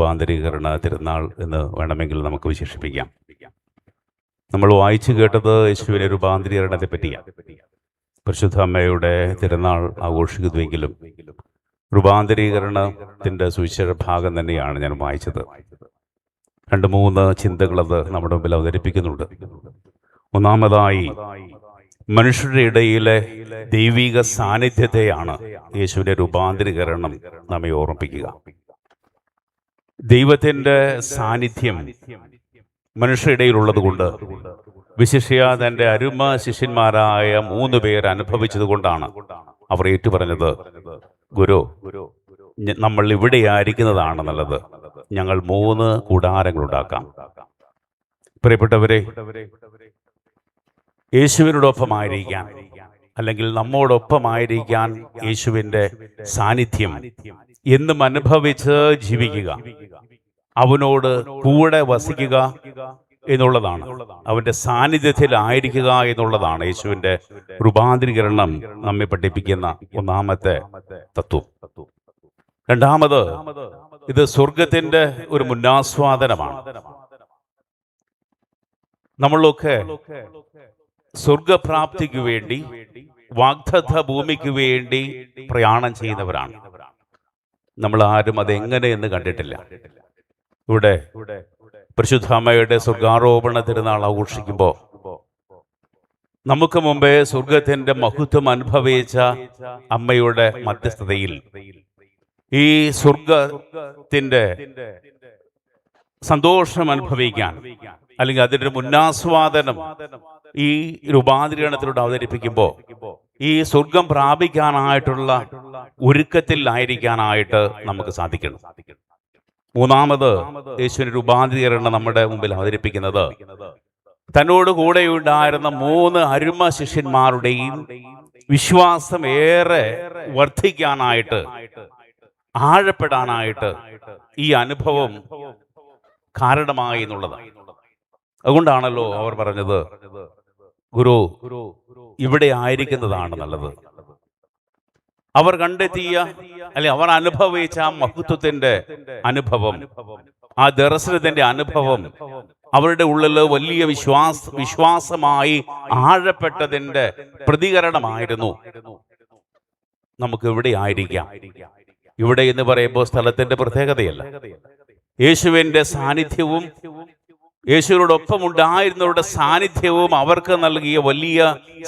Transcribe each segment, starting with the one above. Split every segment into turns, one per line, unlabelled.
രൂപാന്തരീകരണ തിരുനാൾ എന്ന് വേണമെങ്കിൽ നമുക്ക് വിശേഷിപ്പിക്കാം. നമ്മൾ വായിച്ചു കേട്ടത് യേശുവിൻ്റെ രൂപാന്തരീകരണത്തെ പറ്റിയാണ്. പരിശുദ്ധ അമ്മയുടെ തിരുനാൾ ആഘോഷിക്കുന്നുവെങ്കിലും രൂപാന്തരീകരണത്തിൻ്റെ സുവിശേഷ ഭാഗം തന്നെയാണ് ഞാൻ വായിച്ചത്. 2-3 ചിന്തകളത് നമ്മുടെ മുമ്പിൽ അവതരിപ്പിക്കുന്നുണ്ട്. ഒന്നാമതായി, മനുഷ്യരുടെ ഇടയിലെ ദൈവിക സാന്നിധ്യത്തെയാണ് യേശുവിൻ്റെ രൂപാന്തരീകരണം നമ്മെ ഓർമ്മിപ്പിക്കുക. ദൈവത്തിൻ്റെ സാന്നിധ്യം മനുഷ്യരുടെ ഇടയിലുള്ളത് കൊണ്ട്, വിശിഷ്യ തൻ്റെ അരുമ ശിഷ്യന്മാരായ 3 പേർ അനുഭവിച്ചത് കൊണ്ടാണ് അവർ ഏറ്റുപറഞ്ഞത്, ഗുരു, നമ്മൾ ഇവിടെയായിരിക്കുന്നതാണ് നല്ലത്, ഞങ്ങൾ 3 കൂടാരങ്ങളുണ്ടാക്കാം. പ്രിയപ്പെട്ടവരെ, യേശുവിനോടൊപ്പമായിരിക്കാൻ അല്ലെങ്കിൽ നമ്മോടൊപ്പമായിരിക്കാൻ യേശുവിൻ്റെ സാന്നിധ്യം എന്നും അനുഭവിച്ച് ജീവിക്കുക, അവനോട് കൂടെ വസിക്കുക എന്നുള്ളതാണ്, അവൻ്റെ സാന്നിധ്യത്തിലായിരിക്കുക എന്നുള്ളതാണ് യേശുവിൻ്റെ രൂപാന്തരീകരണം നമ്മെ പഠിപ്പിക്കുന്ന ഒന്നാമത്തെ തത്വം. രണ്ടാമത്, ഇത് സ്വർഗത്തിൻ്റെ ഒരു മുന്നാസ്വാദനമാണ്. നമ്മളൊക്കെ സ്വർഗപ്രാപ്തിക്ക് വേണ്ടി, വാഗ്ദത്ത ഭൂമിക്ക് വേണ്ടി പ്രയാണം ചെയ്യുന്നവരാണ്. നമ്മൾ ആരും അതെങ്ങനെയെന്ന് കണ്ടിട്ടില്ല. ഇവിടെ പരിശുദ്ധ അമ്മയുടെ സ്വർഗാരോപണ തിരുനാൾ ആഘോഷിക്കുമ്പോൾ നമുക്ക് മുമ്പേ സ്വർഗത്തിന്റെ മഹത്വം അനുഭവിച്ച അമ്മയുടെ മധ്യസ്ഥതയിൽ ഈ സ്വർഗത്തിന്റെ സന്തോഷം അനുഭവിക്കാൻ, അല്ലെങ്കിൽ അതിൻ്റെ മുന്നാസ്വാദനം ഈ രൂപാന്തരീകരണത്തിലൂടെ അവതരിപ്പിക്കുമ്പോൾ ഈ സ്വർഗം പ്രാപിക്കാനായിട്ടുള്ള ഒരുക്കത്തിലായിരിക്കാനായിട്ട് നമുക്ക് സാധിക്കണം. മൂന്നാമത്, യേശുവിന്റെ രൂപാന്തരീകരണം നമ്മുടെ മുമ്പിൽ അവതരിപ്പിക്കുന്നത് തന്നോട് കൂടെയുണ്ടായിരുന്ന 3 അരുമ ശിഷ്യന്മാരുടെയും വിശ്വാസം ഏറെ വർദ്ധിക്കാനായിട്ട്, ആഴപ്പെടാനായിട്ട് ഈ അനുഭവം കാരണമായി എന്നുള്ളതാണ്. അതുകൊണ്ടാണല്ലോ അവർ പറഞ്ഞത്, ഗുരു, ഇവിടെ ആയിരിക്കുന്നതാണ് നല്ലത്. അവർ കണ്ടെത്തിയ, അല്ലെ അവർ അനുഭവിച്ച ആ മഹത്വത്തിന്റെ അനുഭവം, ആ ദർശനത്തിന്റെ അനുഭവം അവരുടെ ഉള്ളിൽ വലിയ വിശ്വാസമായി ആഴപ്പെട്ടതിന്റെ പ്രതികരണമായിരുന്നു. നമുക്ക് ഇവിടെ ആയിരിക്കാം. ഇവിടെ എന്ന് പറയുമ്പോൾ സ്ഥലത്തിന്റെ പ്രത്യേകതയല്ല, യേശുവിന്റെ സാന്നിധ്യവും യേശുവിനോടൊപ്പം ഉണ്ടായിരുന്നവരുടെ സാന്നിധ്യവും അവർക്ക് നൽകിയ വലിയ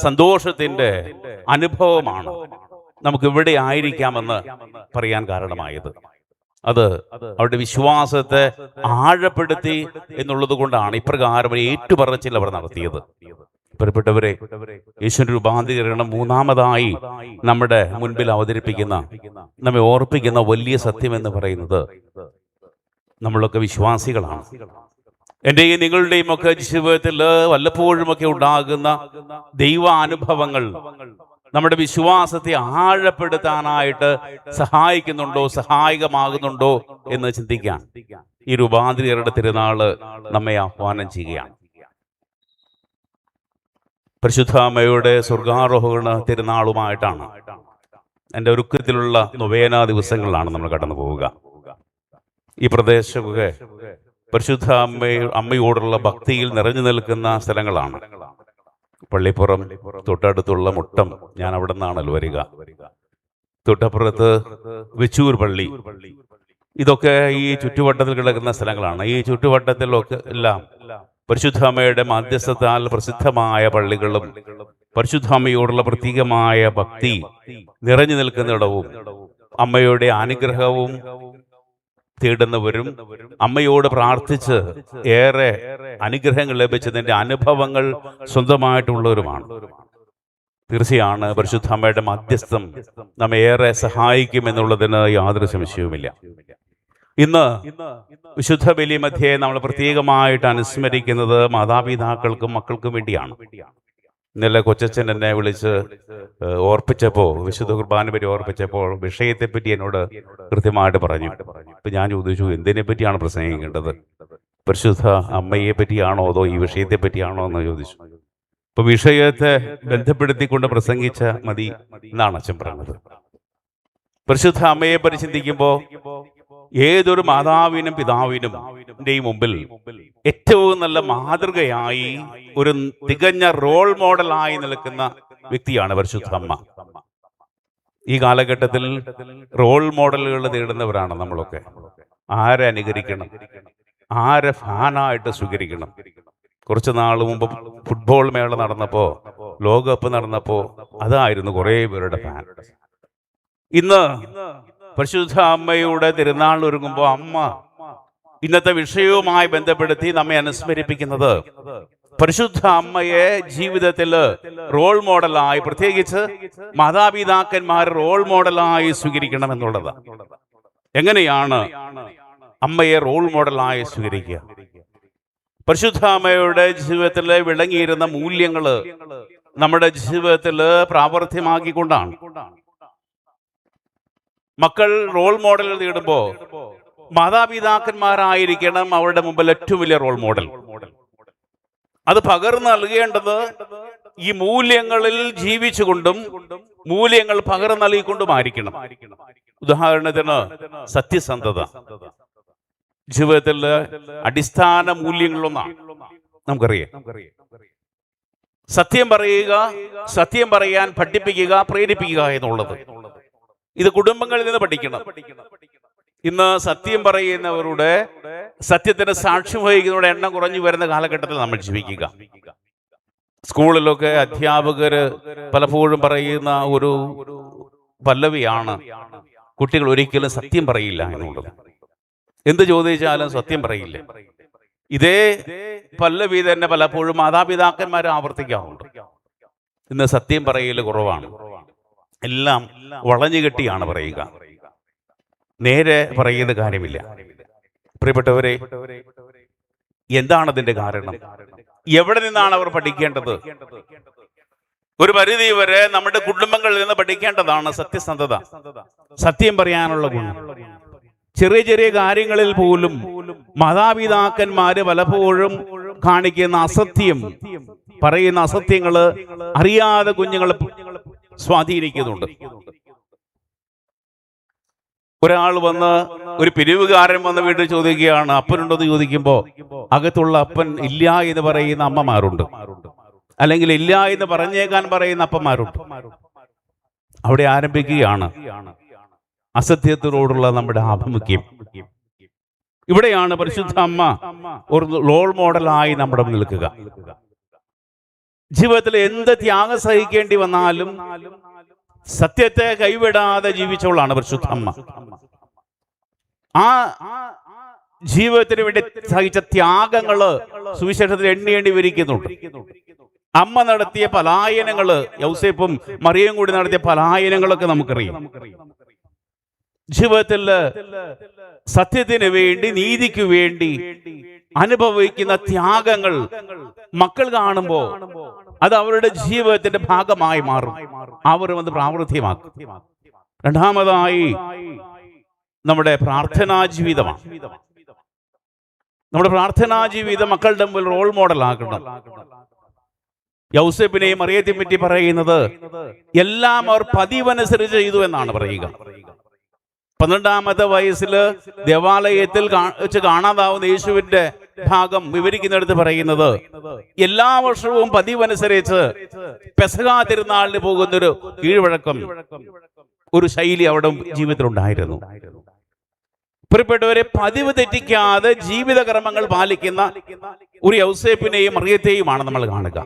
സന്തോഷത്തിന്റെ അനുഭവമാണ് നമുക്ക് ഇവിടെ ആയിരിക്കാമെന്ന് പറയാൻ കാരണമായത്. അത് അവരുടെ വിശ്വാസത്തെ ആഴപ്പെടുത്തി എന്നുള്ളത് കൊണ്ടാണ് ഇപ്രകാരം ഏറ്റുപറച്ചിൽ അവർ നടത്തിയത്. പ്രിയപ്പെട്ടവരെ, യേശുവിന്റെ രൂപാന്തരീകരണം മൂന്നാമതായി നമ്മുടെ മുൻപിൽ അവതരിപ്പിക്കുന്ന, നമ്മെ ഓർപ്പിക്കുന്ന വലിയ സത്യം എന്ന് പറയുന്നത്, നമ്മളൊക്കെ വിശ്വാസികളാണ്. എൻ്റെയും നിങ്ങളുടെയും ഒക്കെ ജീവിതത്തിൽ വല്ലപ്പോഴുമൊക്കെ ഉണ്ടാകുന്ന ദൈവാനുഭവങ്ങൾ നമ്മുടെ വിശ്വാസത്തെ ആഴപ്പെടുത്താനായിട്ട് സഹായിക്കുന്നുണ്ടോ, സഹായകമാകുന്നുണ്ടോ എന്ന് ചിന്തിക്കാൻ ഈ രൂപാന്തരീകരണ തിരുനാള് നമ്മെ ആഹ്വാനം ചെയ്യുകയാണ്. പരിശുദ്ധ അമ്മയുടെ സ്വർഗാരോഹണ തിരുനാളുമായിട്ടാണ് എൻ്റെ ഒരുക്കത്തിലുള്ള നൊവേന ദിവസങ്ങളിലാണ് നമ്മൾ കടന്നു പോവുക. ഈ പ്രദേശമൊക്കെ പരിശുദ്ധ അമ്മയോടുള്ള ഭക്തിയിൽ നിറഞ്ഞു നിൽക്കുന്ന സ്ഥലങ്ങളാണ്. പള്ളിപ്പുറം, തൊട്ടടുത്തുള്ള മുട്ടം, ഞാൻ അവിടെ നിന്നാണല്ലോ വരിക. തൊട്ടപ്പുറത്ത് വെച്ചൂർ പള്ളി, ഇതൊക്കെ ഈ ചുറ്റുവട്ടത്തിൽ കിടക്കുന്ന സ്ഥലങ്ങളാണ്. ഈ ചുറ്റുവട്ടത്തിലൊക്കെ എല്ലാം പരിശുദ്ധ അമ്മയുടെ മധ്യസ്ഥത്താൽ പ്രസിദ്ധമായ പള്ളികളും പരിശുദ്ധ അമ്മയോടുള്ള പ്രത്യേകമായ ഭക്തി നിറഞ്ഞു നിൽക്കുന്നിടവും അമ്മയുടെ അനുഗ്രഹവും തേടുന്നവരും അമ്മയോട് പ്രാർത്ഥിച്ച് ഏറെ അനുഗ്രഹങ്ങൾ ലഭിച്ചതിൻ്റെ അനുഭവങ്ങൾ സ്വന്തമായിട്ടുള്ളവരുമാണ്. തീർച്ചയാണ് പരിശുദ്ധ അമ്മയുടെ മധ്യസ്ഥം നമ്മെ ഏറെ സഹായിക്കുമെന്നുള്ളതിന് യാതൊരു സംശയവുമില്ല. ഇന്ന് വിശുദ്ധ ബലിമധ്യേ നമ്മൾ പ്രത്യേകമായിട്ട് അനുസ്മരിക്കുന്നത് മാതാപിതാക്കൾക്കും മക്കൾക്കും വേണ്ടിയാണ്. ഇന്നലെ കൊച്ചച്ഛൻ എന്നെ വിളിച്ച് ഓർപ്പിച്ചപ്പോൾ, വിശുദ്ധ കുർബാന പറ്റി ഓർപ്പിച്ചപ്പോൾ വിഷയത്തെപ്പറ്റി എന്നോട് കൃത്യമായിട്ട് പറഞ്ഞു. ഇപ്പം ഞാൻ ചോദിച്ചു, എന്തിനെ പറ്റിയാണ് പ്രസംഗിക്കേണ്ടത്? പരിശുദ്ധ അമ്മയെ പറ്റിയാണോ അതോ ഈ വിഷയത്തെ പറ്റിയാണോ എന്ന് ചോദിച്ചു. ഇപ്പൊ വിഷയത്തെ ബന്ധപ്പെടുത്തിക്കൊണ്ട് പ്രസംഗിച്ച മതി എന്നാണ് അച്ഛൻ പറഞ്ഞത്. പരിശുദ്ധ അമ്മയെ പറ്റി ചിന്തിക്കുമ്പോൾ ഏതൊരു മാതാവിനും പിതാവിനും മുമ്പിൽ ഏറ്റവും നല്ല മാതൃകയായി ഒരു തികഞ്ഞ റോൾ മോഡലായി നിൽക്കുന്ന വ്യക്തിയാണ് പരിശുദ്ധ അമ്മ. ഈ കാലഘട്ടത്തിൽ റോൾ മോഡലുകൾ തേടുന്നവരാണ് നമ്മളൊക്കെ. ആരെ അനുകരിക്കണം, ആരെ ഫാനായിട്ട് സ്വീകരിക്കണം. കുറച്ചു നാൾ മുമ്പ് ഫുട്ബോൾ മേള നടന്നപ്പോ, ലോകകപ്പ് നടന്നപ്പോ അതായിരുന്നു കുറെ പേരുടെ ഫാൻ. ഇന്ന് പരിശുദ്ധ അമ്മയുടെ തിരുനാൾ ഒരുങ്ങുമ്പോൾ അമ്മ ഇന്നത്തെ വിഷയവുമായി ബന്ധപ്പെടുത്തി നമ്മെ അനുസ്മരിപ്പിക്കുന്നത് പരിശുദ്ധ അമ്മയെ ജീവിതത്തിൽ റോൾ മോഡലായി, പ്രത്യേകിച്ച് മാതാപിതാക്കന്മാർ റോൾ മോഡലായി സ്വീകരിക്കണം എന്നുള്ളത്. എങ്ങനെയാണ് അമ്മയെ റോൾ മോഡലായി സ്വീകരിക്കുക? പരിശുദ്ധ അമ്മയുടെ ജീവിതത്തിൽ വിളങ്ങിയിരുന്ന മൂല്യങ്ങള് നമ്മുടെ ജീവിതത്തിൽ പ്രാവർത്തികമാക്കിക്കൊണ്ടാണ്. മക്കൾ റോൾ മോഡൽ നേടുമ്പോ മാതാപിതാക്കന്മാരായിരിക്കണം അവരുടെ മുമ്പിൽ ഏറ്റവും വലിയ റോൾ മോഡൽ. അത് പകർന്നു നൽകേണ്ടത് ഈ മൂല്യങ്ങളിൽ ജീവിച്ചുകൊണ്ടും മൂല്യങ്ങൾ പകർന്നു നൽകിക്കൊണ്ടുമായിരിക്കണം. ഉദാഹരണത്തിന് സത്യസന്ധത ജീവിതത്തിൽ അടിസ്ഥാന മൂല്യങ്ങളൊന്നാണ്. നമുക്കറിയാം, സത്യം പറയുക, സത്യം പറയാൻ പഠിപ്പിക്കുക, പ്രേരിപ്പിക്കുക എന്നുള്ളത് ഇത് കുടുംബങ്ങളിൽ നിന്ന് പഠിക്കണം. ഇന്ന് സത്യം പറയുന്നവരുടെ, സത്യത്തിന് സാക്ഷ്യം വഹിക്കുന്നവരുടെ എണ്ണം കുറഞ്ഞു വരുന്ന കാലഘട്ടത്തിൽ നമ്മൾ ജീവിക്കുക. സ്കൂളിലൊക്കെ അധ്യാപകര് പലപ്പോഴും പറയുന്ന ഒരു പല്ലവിയാണ് കുട്ടികൾ ഒരിക്കലും സത്യം പറയില്ല എന്നുള്ളത്. എന്ത് ചോദിച്ചാലും സത്യം പറയില്ല. ഇതേ പല്ലവി തന്നെ പലപ്പോഴും മാതാപിതാക്കന്മാർ ആവർത്തിക്കാറുണ്ട്. ഇന്ന് സത്യം പറയൽ കുറവാണ്. എല്ലാം വളഞ്ഞു കെട്ടിയാണ് പറയുക, നേരെ പറയുന്ന കാര്യമില്ല. പ്രിയപ്പെട്ടവരെ, എന്താണ് അതിന്റെ കാരണം? എവിടെ നിന്നാണ് അവർ പഠിക്കേണ്ടത്? ഒരു പരിധി വരെ നമ്മുടെ കുടുംബങ്ങളിൽ നിന്ന് പഠിക്കേണ്ടതാണ് സത്യസന്ധത, സത്യം പറയാനുള്ള ഗുണം. ചെറിയ ചെറിയ കാര്യങ്ങളിൽ പോലും മാതാപിതാക്കന്മാര് പലപ്പോഴും കാണിക്കുന്ന അസത്യം, പറയുന്ന അസത്യങ്ങള് അറിയാതെ കുഞ്ഞുങ്ങൾ സ്വാധീനിക്കുന്നുണ്ട്. ഒരാൾ വന്ന്, ഒരു പിരിവുകാരൻ വന്ന് വീട്ടിൽ ചോദിക്കുകയാണ്, അപ്പനുണ്ടെന്ന് ചോദിക്കുമ്പോ അകത്തുള്ള അപ്പൻ ഇല്ല എന്ന് പറയുന്ന അമ്മമാരുണ്ട്, അല്ലെങ്കിൽ ഇല്ല എന്ന് പറഞ്ഞേക്കാൻ പറയുന്ന അപ്പന്മാരുണ്ട്. അവിടെ ആരംഭിക്കുകയാണ് അസത്യത്തിനോടുള്ള നമ്മുടെ ആഭിമുഖ്യം. ഇവിടെയാണ് പരിശുദ്ധ അമ്മ ഒരു റോൾ മോഡലായി നമ്മുടെ നിൽക്കുക. ജീവിതത്തിൽ എന്ത് ത്യാഗം സഹിക്കേണ്ടി വന്നാലും സത്യത്തെ കൈവിടാതെ ജീവിച്ചവളാണ് പരിശുദ്ധ അമ്മ. ആ ജീവിതത്തിന് വേണ്ടി സഹിച്ച ത്യാഗങ്ങള് സുവിശേഷത്തിൽ എണ്ണി വിരിക്കുന്നുണ്ട്. അമ്മ നടത്തിയ പലായനങ്ങള്, യൗസേപ്പും മറിയയും കൂടി നടത്തിയ പലായനങ്ങളൊക്കെ നമുക്കറിയാം. ജീവിതത്തിൽ സത്യത്തിന് വേണ്ടി, നീതിക്ക് വേണ്ടി അനുഭവിക്കുന്ന ത്യാഗങ്ങൾ മക്കൾ കാണുമ്പോ അത് അവരുടെ ജീവിതത്തിന്റെ ഭാഗമായി മാറും. അവർ അത് പ്രാവർത്തികമാക്കും. രണ്ടാമതായി നമ്മുടെ പ്രാർത്ഥനാ ജീവിതമാണ്. നമ്മുടെ പ്രാർത്ഥനാ ജീവിതം മക്കളുടെ മുമ്പിൽ റോൾ മോഡൽ ആക്കണം. യൗസേപ്പിനെയും മറിയത്തെയും പറ്റി പറയുന്നത് എല്ലാം അവർ പതിവനുസരിച്ച് ചെയ്തു എന്നാണ് പറയുക. 12-ാമത്തെ വയസ്സില് ദേവാലയത്തിൽ വെച്ച് കാണാതാവുന്ന യേശുവിന്റെ ഭാഗം വിവരിക്കുന്നിടത്ത് പറയുന്നത് എല്ലാ വർഷവും പതിവനുസരിച്ച് പെസഹാ തിരുനാളിന് പോകുന്നൊരു കീഴ്വഴക്കം, ഒരു ശൈലി അവിടെ ജീവിതത്തിലുണ്ടായിരുന്നു. പ്രിയപ്പെട്ടവരെ, പതിവ് തെറ്റിക്കാതെ ജീവിതകർമ്മങ്ങൾ പാലിക്കുന്ന ഒരു യൗസേപ്പിനെയും മറിയത്തെയുമാണ് നമ്മൾ കാണുക.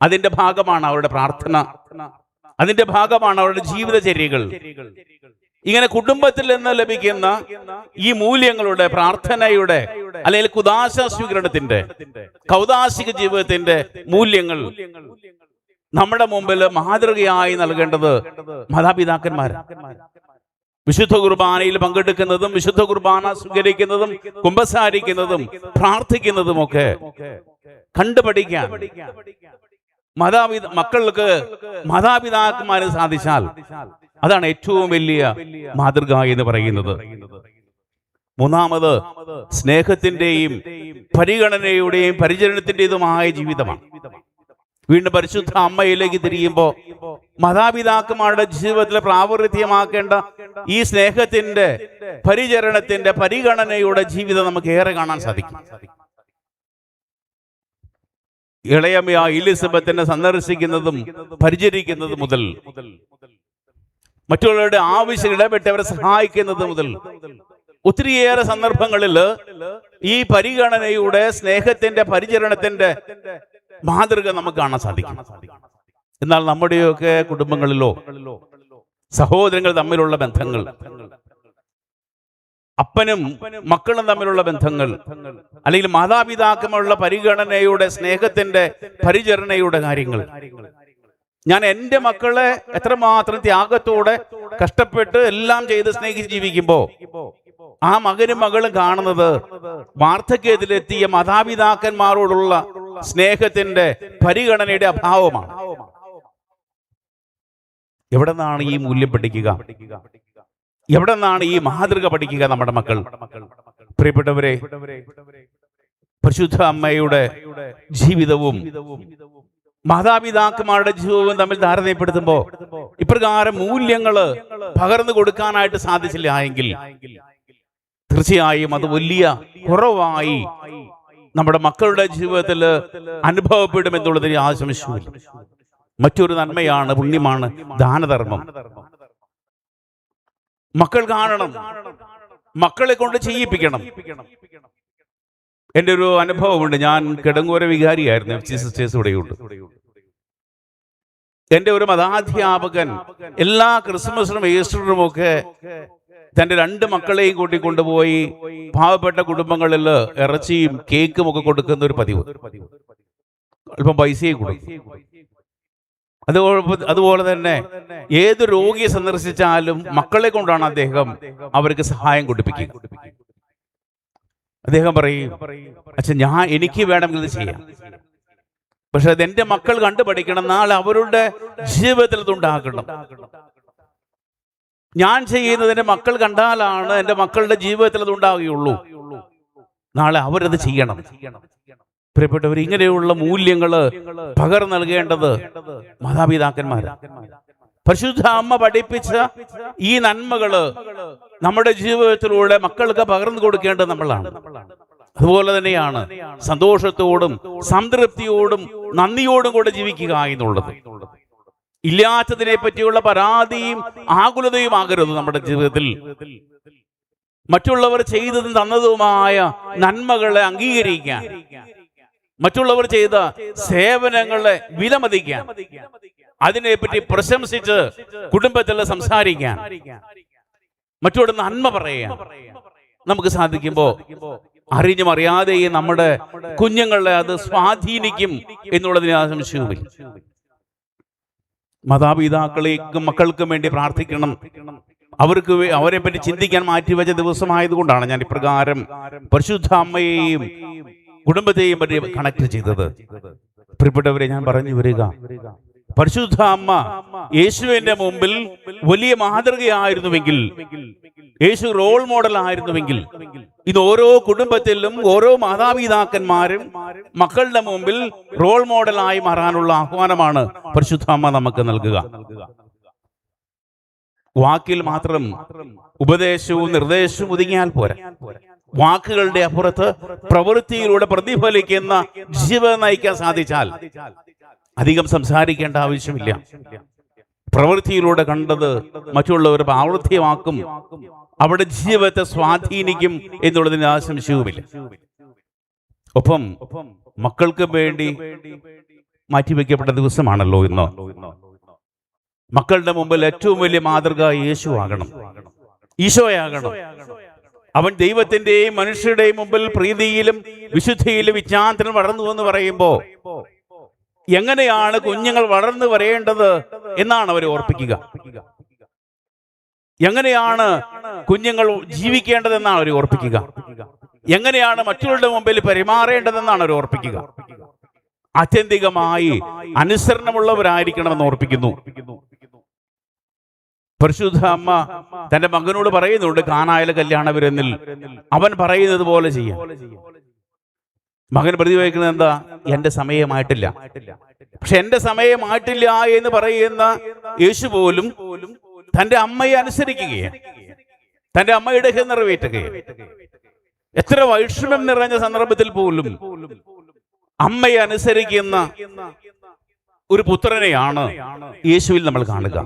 അതിന്റെ ഭാഗമാണ് അവരുടെ പ്രാർത്ഥന, അതിന്റെ ഭാഗമാണ് അവരുടെ ജീവിതചര്യകൾ. ഇങ്ങനെ കുടുംബത്തിൽ നിന്ന് ലഭിക്കുന്ന ഈ മൂല്യങ്ങളുടെ, പ്രാർത്ഥനയുടെ, അല്ലെങ്കിൽ കുദാശ സ്വീകരണത്തിന്റെ, കൗദാശിക ജീവിതത്തിന്റെ മൂല്യങ്ങൾ നമ്മുടെ മുമ്പിൽ മാതൃകയായി നൽകേണ്ടത് മാതാപിതാക്കന്മാരാണ്. വിശുദ്ധ കുർബാനയിൽ പങ്കെടുക്കുന്നതും വിശുദ്ധ കുർബാന സ്വീകരിക്കുന്നതും കുമ്പസാരിക്കുന്നതും പ്രാർത്ഥിക്കുന്നതുമൊക്കെ കണ്ടുപഠിക്കാൻ മക്കൾക്ക് മാതാപിതാക്കന്മാരെ സാധിച്ചാൽ അതാണ് ഏറ്റവും വലിയ മാതൃക എന്ന് പറയുന്നത്. മൂന്നാമത് സ്നേഹത്തിന്റെയും പരിഗണനയുടെയും പരിചരണത്തിന്റേതുമായ ജീവിതമാണ്. വീണ്ടും പരിശുദ്ധ അമ്മയിലേക്ക് തിരിയുമ്പോൾ മാതാപിതാക്കന്മാരുടെ ജീവിതത്തിൽ പ്രാവർത്തികമാക്കേണ്ട ഈ സ്നേഹത്തിന്റെ, പരിചരണത്തിന്റെ, പരിഗണനയുടെ ജീവിതം നമുക്ക് ഏറെ കാണാൻ സാധിക്കും. ഇളയമ എലിസബത്തിനെ സന്ദർശിക്കുന്നതും പരിചരിക്കുന്നതും മുതൽ, മറ്റുള്ളവരുടെ ആവശ്യം ഇടപെട്ട് അവരെ സഹായിക്കുന്നത് മുതൽ ഒത്തിരിയേറെ സന്ദർഭങ്ങളിൽ ഈ പരിഗണനയുടെ, സ്നേഹത്തിന്റെ, പരിചരണത്തിന്റെ മാതൃക നമുക്ക് കാണാൻ സാധിക്കും. എന്നാൽ നമ്മുടെയൊക്കെ കുടുംബങ്ങളിലോ സഹോദരങ്ങൾ തമ്മിലുള്ള ബന്ധങ്ങൾ, അപ്പനും മക്കളും തമ്മിലുള്ള ബന്ധങ്ങൾ, അല്ലെങ്കിൽ മാതാപിതാക്കളുള്ള പരിഗണനയുടെ, സ്നേഹത്തിന്റെ, പരിചരണയുടെ കാര്യങ്ങൾ, ഞാൻ എൻ്റെ മക്കളെ എത്രമാത്രം ത്യാഗത്തോടെ കഷ്ടപ്പെട്ട് എല്ലാം ചെയ്ത് സ്നേഹിച്ച് ജീവിക്കുമ്പോ ആ മകനും മകളും കാണുന്നത് വാർദ്ധക്യത്തിലെത്തിയ മാതാപിതാക്കന്മാരോടുള്ള സ്നേഹത്തിന്റെ, പരിഗണനയുടെ അഭാവമാണ്. എവിടെ നിന്നാണ് ഈ മൂല്യം പഠിക്കുക? എവിടെ നിന്നാണ് ഈ മാതൃക പഠിക്കുക നമ്മുടെ മക്കൾ? പ്രിയപ്പെട്ടവരെ, പരിശുദ്ധ അമ്മയുടെ ജീവിതവും മാതാപിതാക്കന്മാരുടെ ജീവിതവും തമ്മിൽ താരതമ്യപ്പെടുത്തുമ്പോ ഇപ്രകാരം മൂല്യങ്ങള് പകർന്നു കൊടുക്കാനായിട്ട് സാധിച്ചില്ല എങ്കിൽ തീർച്ചയായും അത് വലിയ കുറവായി നമ്മുടെ മക്കളുടെ ജീവിതത്തിൽ അനുഭവപ്പെടുമെന്നുള്ളതിന് ആശംസയില്ല. മറ്റൊരു നന്മയാണ്, പുണ്യമാണ് ദാനധർമ്മം. മക്കൾ കാണണം, മക്കളെ കൊണ്ട് ചെയ്യിപ്പിക്കണം. എൻ്റെ ഒരു അനുഭവമുണ്ട്. ഞാൻ കിടങ്ങൂര വികാരിയായിരുന്നു. സിസ്റ്റേഴ്സ് ഇവിടെയുണ്ട്. എൻ്റെ ഒരു മതാധ്യാപകൻ എല്ലാ ക്രിസ്മസിനും ഈസ്റ്ററിനും ഒക്കെ തൻ്റെ 2 മക്കളെയും കൂട്ടിക്കൊണ്ടുപോയി പാവപ്പെട്ട കുടുംബങ്ങളിൽ ഇറച്ചിയും കേക്കും ഒക്കെ കൊടുക്കുന്ന ഒരു പതിവ്. അല്പം പൈസയും കൊടുക്കും. അതുപോലെ തന്നെ ഏത് രോഗിയെ സന്ദർശിച്ചാലും മക്കളെ കൊണ്ടാണ് അദ്ദേഹം അവർക്ക് സഹായം കൊടുപ്പിക്കുക. അദ്ദേഹം പറയും, അച്ഛൻ എനിക്ക് വേണമെങ്കിൽ ഇത് ചെയ്യാം, പക്ഷെ അത് എൻ്റെ മക്കൾ കണ്ടുപഠിക്കണം, നാളെ അവരുടെ ജീവിതത്തിൽ ഇതുണ്ടാകണം. ഞാൻ ചെയ്യുന്നത് എൻ്റെ മക്കൾ കണ്ടാലാണ് എൻ്റെ മക്കളുടെ ജീവിതത്തിൽ അത് ഉണ്ടാവുകയുള്ളൂ. നാളെ അവരത് ചെയ്യണം. പ്രിയപ്പെട്ടവർ, ഇങ്ങനെയുള്ള മൂല്യങ്ങള് പകർന്നു നൽകേണ്ടത് മാതാപിതാക്കന്മാരാണ്. പരിശുദ്ധ അമ്മ പഠിപ്പിച്ച ഈ നന്മകള് നമ്മുടെ ജീവിതത്തിലൂടെ മക്കൾക്ക് പകർന്നു കൊടുക്കേണ്ടത് നമ്മളാണ്. അതുപോലെ തന്നെയാണ് സന്തോഷത്തോടും സംതൃപ്തിയോടും നന്ദിയോടും കൂടെ ജീവിക്കുക എന്നുള്ളത്. ഇല്ലാത്തതിനെ പറ്റിയുള്ള പരാതിയും ആകുലതയും ആകരുത് നമ്മുടെ ജീവിതത്തിൽ. മറ്റുള്ളവർ ചെയ്തതും തന്നതുമായ നന്മകളെ അംഗീകരിക്കാൻ, മറ്റുള്ളവർ ചെയ്ത സേവനങ്ങളെ വിലമതിക്കാൻ, അതിനെപ്പറ്റി പ്രശംസിച്ച് കുടുംബത്തിൽ സംസാരിക്കാൻ, മറ്റോട് നന്മ പറയാൻ നമുക്ക് സാധിക്കുമ്പോ അറിഞ്ഞും അറിയാതെയും നമ്മുടെ കുഞ്ഞുങ്ങളെ അത് സ്വാധീനിക്കും എന്നുള്ളതിന് ആശംസയുമില്ല. മാതാപിതാക്കളേക്കും മക്കൾക്കും വേണ്ടി പ്രാർത്ഥിക്കണം. അവരെ പറ്റി ചിന്തിക്കാൻ മാറ്റിവെച്ച ദിവസമായതുകൊണ്ടാണ് ഞാൻ ഇപ്രകാരം പരിശുദ്ധ അമ്മയെയും കുടുംബത്തെയും പറ്റി കണക്ട് ചെയ്തത്. പ്രിയപ്പെട്ടവരെ, ഞാൻ പറഞ്ഞു വരിക, പരിശുദ്ധ അമ്മ യേശുവിന്റെ മുമ്പിൽ വലിയ മാതൃകയായിരുന്നുവെങ്കിൽ, യേശു റോൾ മോഡൽ ആയിരുന്നുവെങ്കിൽ, ഇത് ഓരോ കുടുംബത്തിലും ഓരോ മാതാപിതാക്കന്മാരും മക്കളുടെ മുമ്പിൽ റോൾ മോഡലായി മാറാനുള്ള ആഹ്വാനമാണ് പരിശുദ്ധ അമ്മ നമുക്ക് നൽകുക. വാക്കിൽ മാത്രം ഉപദേശവും നിർദ്ദേശവും ഒതുങ്ങിയാൽ പോരാ. വാക്കുകളുടെ അപ്പുറത്ത് പ്രവൃത്തിയിലൂടെ പ്രതിഫലിക്കുന്ന ജീവിതം നയിക്കാൻ സാധിച്ചാൽ അധികം സംസാരിക്കേണ്ട ആവശ്യമില്ല. പ്രവൃത്തിയിലൂടെ കണ്ടത് മറ്റുള്ളവർ പ്രാവർത്തികമാക്കും, അവിടെ ജീവിതത്തെ സ്വാധീനിക്കും എന്നുള്ളതിന് ആശംസയുമില്ല. ഒപ്പം മക്കൾക്ക് വേണ്ടി മാറ്റിവെക്കപ്പെട്ട ദിവസമാണല്ലോ ഇന്ന്. മക്കളുടെ മുമ്പിൽ ഏറ്റവും വലിയ മാതൃക യേശു ആകണം, ഈശോയാകണം. അവൻ ദൈവത്തിന്റെയും മനുഷ്യരുടെയും മുമ്പിൽ പ്രീതിയിലും വിശുദ്ധിയിലും വിജ്ഞാനത്തിലും വളർന്നു എന്ന് പറയുമ്പോ എങ്ങനെയാണ് കുഞ്ഞുങ്ങൾ വളർന്നു വരേണ്ടത് എന്നാണ് അവർ ഓർപ്പിക്കുക. എങ്ങനെയാണ് കുഞ്ഞുങ്ങൾ ജീവിക്കേണ്ടതെന്നാണ് അവർ ഓർപ്പിക്കുക. എങ്ങനെയാണ് മറ്റുള്ളവരുടെ മുമ്പിൽ പെരുമാറേണ്ടതെന്നാണ് അവർ ഓർപ്പിക്കുക. ആത്യന്തികമായി അനുസരണമുള്ളവരായിരിക്കണമെന്ന് ഓർപ്പിക്കുന്നു. പരിശുദ്ധ അമ്മ തന്റെ മകനോട് പറയുന്നുണ്ട്, കാനായിലെ കല്യാണ വിരുന്നിൽ അവൻ പറയുന്നത് പോലെ ചെയ്യാം. മകൻ പ്രതിവഹിക്കുന്നത് എന്താ? എന്റെ സമയമായിട്ടില്ല. പക്ഷെ എന്റെ സമയമായിട്ടില്ല എന്ന് പറയുന്ന യേശു പോലും തന്റെ അമ്മയെ അനുസരിക്കുകയാണ്, തന്റെ അമ്മയുടെ ഹിതം നിറവേറ്റുകയാണ്. എത്ര വൈഷമ്യം നിറഞ്ഞ സന്ദർഭത്തിൽ പോലും അമ്മയെ അനുസരിക്കുന്ന ഒരു പുത്രനെയാണ് യേശുവിൽ നമ്മൾ കാണുക.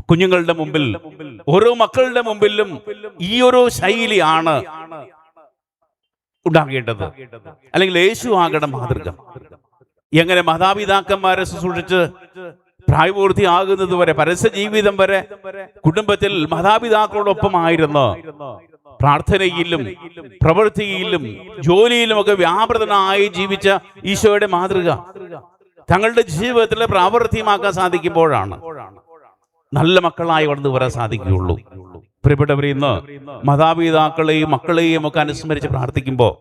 കുഞ്ഞുങ്ങളുടെ മുമ്പിൽ, ഓരോ മക്കളുടെ മുമ്പിലും ഈ ഒരു ശൈലിയാണ് ഉണ്ടാകേണ്ടത്. അല്ലെങ്കിൽ യേശു ആകണം മാതൃക. എങ്ങനെ മാതാപിതാക്കന്മാരെ ശുശ്രൂഷിച്ച് പ്രായപൂർത്തിയാകുന്നത് വരെ, പരസ്യ ജീവിതം വരെ കുടുംബത്തിൽ മാതാപിതാക്കളോടൊപ്പമായിരുന്നു പ്രാർത്ഥനയിലും പ്രവൃത്തിയിലും ജോലിയിലും ഒക്കെ വ്യാപൃതനായി ജീവിച്ച ഈശോയുടെ മാതൃക തങ്ങളുടെ ജീവിതത്തിൽ പ്രാവർത്തികമാക്കാൻ സാധിക്കുമ്പോഴാണ് നല്ല മക്കളായി വളർന്നു വരാൻ സാധിക്കുകയുള്ളൂ. പ്രിയപ്പെട്ടവരെ, ഇന്ന് മാതാപിതാക്കളെയും മക്കളെയും ഒക്കെ അനുസ്മരിച്ച് പ്രാർത്ഥിക്കുമ്പോൾ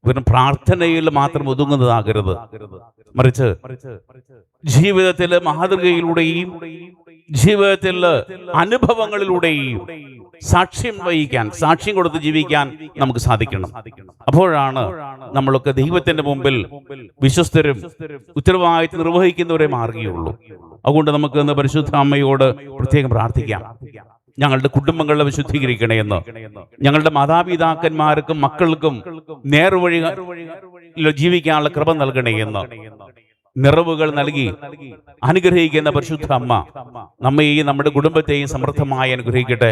വെറും പ്രാർത്ഥനയിൽ മാത്രം ഒതുങ്ങുന്നതാകരുത്. മറിച്ച് ജീവിതത്തിലെ മാതൃകയിലൂടെയും ജീവിതത്തിലെ അനുഭവങ്ങളിലൂടെയും സാക്ഷ്യം വഹിക്കാൻ, സാക്ഷ്യം കൊടുത്ത് ജീവിക്കാൻ നമുക്ക് സാധിക്കണം. അപ്പോഴാണ് നമ്മളൊക്കെ ദൈവത്തിന്റെ മുമ്പിൽ വിശ്വസ്തരും ഉത്തരവാദിത്വം നിർവഹിക്കുന്നവരെ മാറുകയുള്ളൂ. അതുകൊണ്ട് നമുക്ക് ഇന്ന് പരിശുദ്ധ അമ്മയോട് പ്രത്യേകം പ്രാർത്ഥിക്കാം. ഞങ്ങളുടെ കുടുംബങ്ങളെ വിശുദ്ധീകരിക്കണേ എന്ന്, ഞങ്ങളുടെ മാതാപിതാക്കന്മാർക്കും മക്കൾക്കും നേർവഴി ജീവിക്കാനുള്ള കൃപ നൽകണേ എന്ന് നിറവുകൾ നൽകി അനുഗ്രഹിക്കുന്ന പരിശുദ്ധ അമ്മ നമ്മയെയും നമ്മുടെ കുടുംബത്തെയും സമൃദ്ധമായി അനുഗ്രഹിക്കട്ടെ.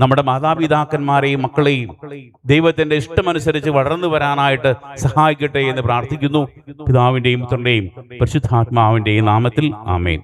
നമ്മുടെ മാതാപിതാക്കന്മാരെയും മക്കളെയും ദൈവത്തിന്റെ ഇഷ്ടമനുസരിച്ച് വളർന്നു വരാനായിട്ട് സഹായിക്കട്ടെ എന്ന് പ്രാർത്ഥിക്കുന്നു. പിതാവിന്റെയും പുത്രന്റെയും പരിശുദ്ധാത്മാവിന്റെയും നാമത്തിൽ ആമേൻ.